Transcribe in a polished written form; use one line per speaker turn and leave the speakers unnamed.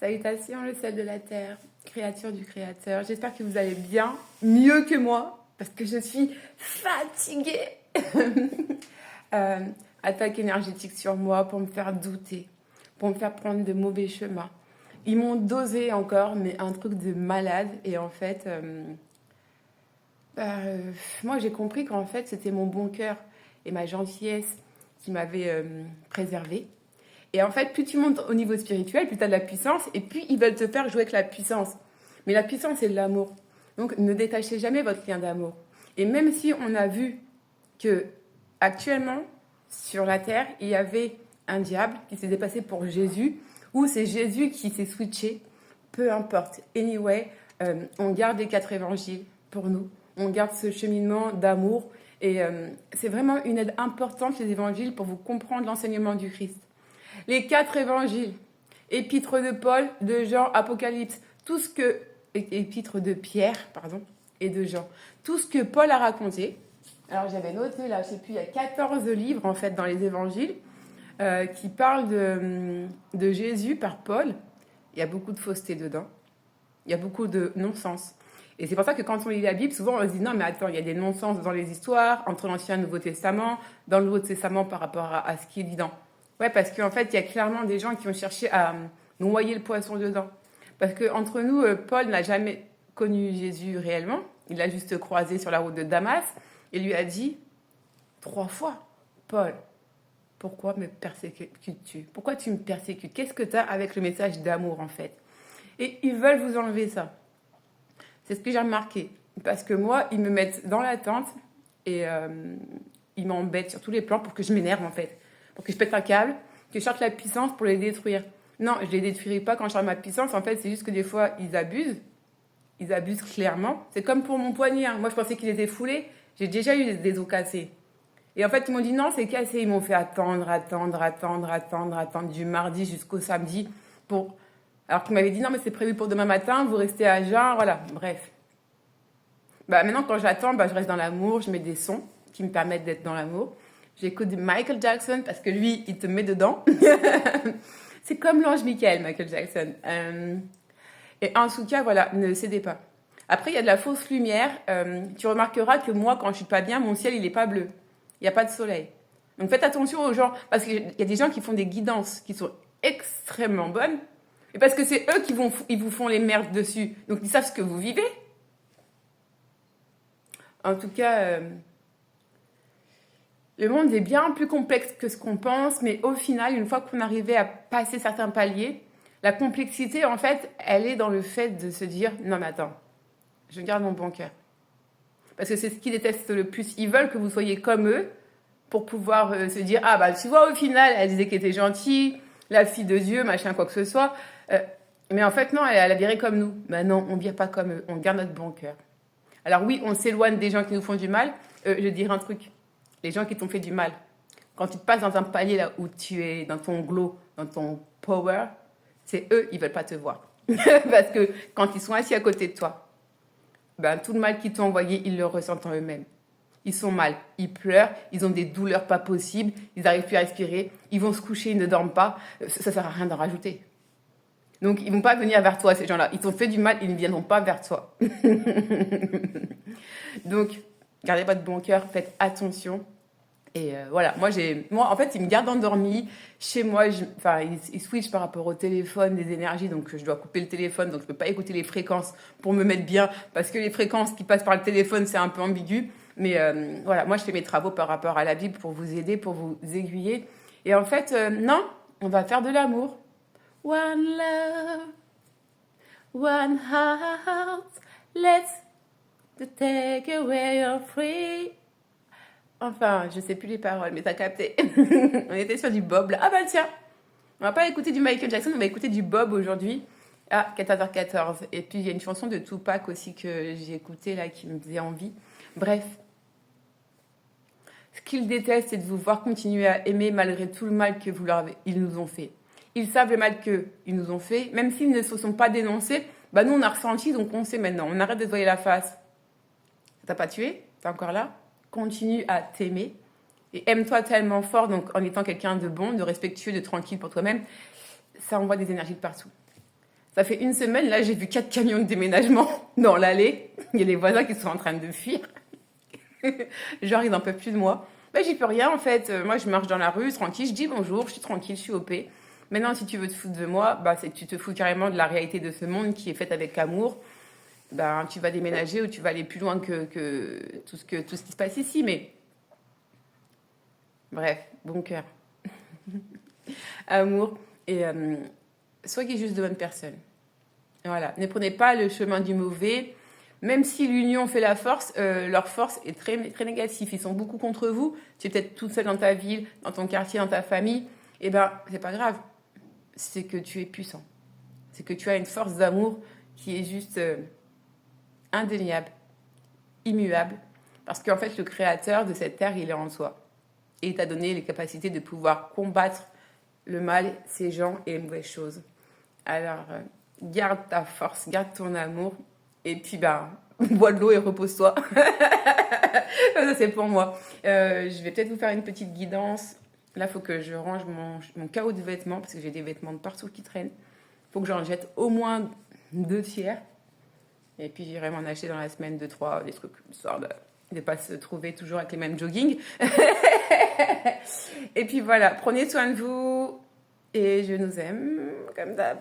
Salutations, le sel de la terre, créature du Créateur. J'espère que vous allez bien, mieux que moi, parce que je suis fatiguée. Attaque énergétique sur moi pour me faire douter, pour me faire prendre de mauvais chemins. Ils m'ont dosé encore, mais un truc de malade. Et en fait, moi j'ai compris qu'en fait c'était mon bon cœur et ma gentillesse qui m'avaient préservée. Et en fait, plus tu montes au niveau spirituel, plus tu as de la puissance, et puis ils veulent te faire jouer avec la puissance. Mais la puissance, c'est de l'amour. Donc, ne détachez jamais votre lien d'amour. Et même si on a vu que actuellement, sur la terre, il y avait un diable qui s'est dépassé pour Jésus, ou c'est Jésus qui s'est switché, peu importe. Anyway, on garde les 4 évangiles pour nous. On garde ce cheminement d'amour. Et c'est vraiment une aide importante, les évangiles, pour vous comprendre l'enseignement du Christ. Les 4 évangiles, épîtres de Paul, de Jean, Apocalypse, tout ce que, épîtres de Pierre, pardon, et de Jean, tout ce que Paul a raconté. Alors j'avais noté là, je sais plus, il y a 14 livres en fait dans les évangiles qui parlent de Jésus par Paul. Il y a beaucoup de fausseté dedans, il y a beaucoup de non-sens. Et c'est pour ça que quand on lit la Bible, souvent on se dit non mais attends, il y a des non-sens dans les histoires, entre l'Ancien et le Nouveau Testament, dans le Nouveau Testament par rapport à ce qui est évident. Ouais, parce qu'en fait, il y a clairement des gens qui ont cherché à noyer le poisson dedans. Parce qu'entre nous, Paul n'a jamais connu Jésus réellement. Il l'a juste croisé sur la route de Damas et lui a dit 3 fois, Paul, pourquoi me persécutes-tu? Pourquoi tu me persécutes? Qu'est-ce que tu as avec le message d'amour, en fait? Et ils veulent vous enlever ça. C'est ce que j'ai remarqué. Parce que moi, ils me mettent dans la tente et ils m'embêtent sur tous les plans pour que je m'énerve, en fait. Pour que je pète un câble, que je cherche la puissance pour les détruire. Non, je les détruirai pas quand je cherche ma puissance. En fait, c'est juste que des fois, ils abusent. Ils abusent clairement. C'est comme pour mon poignet. Moi, je pensais qu'il était foulé. J'ai déjà eu des os cassés. Et en fait, ils m'ont dit non, c'est cassé. Ils m'ont fait attendre du mardi jusqu'au samedi. Alors qu'ils m'avaient dit non, mais c'est prévu pour demain matin. Vous restez à jeun. Voilà, bref. Maintenant, quand j'attends, je reste dans l'amour. Je mets des sons qui me permettent d'être dans l'amour. J'écoute du Michael Jackson parce que lui, il te met dedans. C'est comme l'ange Michael, Michael Jackson. Et en tout cas, voilà, ne cédez pas. Après, il y a de la fausse lumière. Tu remarqueras que moi, quand je suis pas bien, mon ciel, il n'est pas bleu. Il n'y a pas de soleil. Donc faites attention aux gens. Parce qu'il y a des gens qui font des guidances qui sont extrêmement bonnes. Et parce que c'est eux ils vous font les merdes dessus. Donc ils savent ce que vous vivez. En tout cas... le monde est bien plus complexe que ce qu'on pense, mais au final, une fois qu'on arrivait à passer certains paliers, la complexité, en fait, elle est dans le fait de se dire « Non, mais attends, je garde mon bon cœur. » Parce que c'est ce qu'ils détestent le plus. Ils veulent que vous soyez comme eux pour pouvoir se dire « Ah, tu vois, au final, elle disait qu'elle était gentille, la fille de Dieu, machin, quoi que ce soit. Mais en fait, non, elle a viré comme nous. » Non, on ne vire pas comme eux, on garde notre bon cœur. Alors oui, on s'éloigne des gens qui nous font du mal. Je dirais un truc. Les gens qui t'ont fait du mal. Quand tu te passes dans un palier là où tu es dans ton glow, dans ton power, c'est eux, ils veulent pas te voir. Parce que quand ils sont assis à côté de toi, tout le mal qu'ils t'ont envoyé, ils le ressentent en eux-mêmes. Ils sont mal, ils pleurent, ils ont des douleurs pas possibles, ils n'arrivent plus à respirer, ils vont se coucher, ils ne dorment pas. Ça sert à rien d'en rajouter. Donc ils vont pas venir vers toi, ces gens-là. Ils t'ont fait du mal, ils ne viendront pas vers toi. Donc, gardez votre bon cœur, faites attention. Et voilà, moi, en fait, ils me gardent endormie. Chez moi, ils switchent par rapport au téléphone, des énergies. Donc, je dois couper le téléphone. Donc, je ne peux pas écouter les fréquences pour me mettre bien. Parce que les fréquences qui passent par le téléphone, c'est un peu ambigu. Mais voilà, moi, je fais mes travaux par rapport à la Bible pour vous aider, pour vous aiguiller. Et en fait, non, on va faire de l'amour. One love, one heart, let's take away your free. Enfin, je sais plus les paroles, mais t'as capté. On était sur du Bob là. Ah tiens, on va pas écouter du Michael Jackson, on va écouter du Bob aujourd'hui. Ah, 14h14. Et puis il y a une chanson de Tupac aussi que j'ai écoutée là qui me faisait envie. Bref. Ce qu'ils détestent, c'est de vous voir continuer à aimer malgré tout le mal que ils nous ont fait. Ils savent le mal qu'ils nous ont fait, même s'ils ne se sont pas dénoncés. Nous on a ressenti, donc on sait maintenant. On arrête de se voiler la face. T'as pas tué? T'es encore là? Continue à t'aimer et aime-toi tellement fort, donc en étant quelqu'un de bon, de respectueux, de tranquille pour toi-même, ça envoie des énergies de partout. Ça fait une semaine, là, j'ai vu 4 camions de déménagement dans l'allée. Il y a les voisins qui sont en train de fuir. Genre, ils n'en peuvent plus de moi. Ben, j'y peux rien, en fait. Moi, je marche dans la rue, tranquille, je dis bonjour, je suis tranquille, je suis OP. Maintenant, si tu veux te foutre de moi, bah, c'est que tu te fous carrément de la réalité de ce monde qui est faite avec amour. Ben, tu vas déménager ou tu vas aller plus loin que tout ce qui se passe ici. Mais bref, bon cœur, amour et soyez juste de bonnes personnes. Voilà, ne prenez pas le chemin du mauvais. Même si l'union fait la force, leur force est très, très négative. Ils sont beaucoup contre vous. Tu es peut-être toute seule dans ta ville, dans ton quartier, dans ta famille. Eh ben, c'est pas grave. C'est que tu es puissant. C'est que tu as une force d'amour qui est juste indéniable, immuable. Parce qu'en fait, le créateur de cette terre, il est en toi. Et il t'a donné les capacités de pouvoir combattre le mal, ces gens et les mauvaises choses. Alors, garde ta force, garde ton amour. Et puis, bois de l'eau et repose-toi. Ça, c'est pour moi. Je vais peut-être vous faire une petite guidance. Là, il faut que je range mon carreau de vêtements parce que j'ai des vêtements de partout qui traînent. Il faut que j'en jette au moins 2 tiers. Et puis, j'irai m'en acheter dans la semaine 2-3, des trucs, histoire de ne pas se trouver toujours avec les mêmes joggings. Et puis voilà, prenez soin de vous. Et je nous aime, comme d'hab.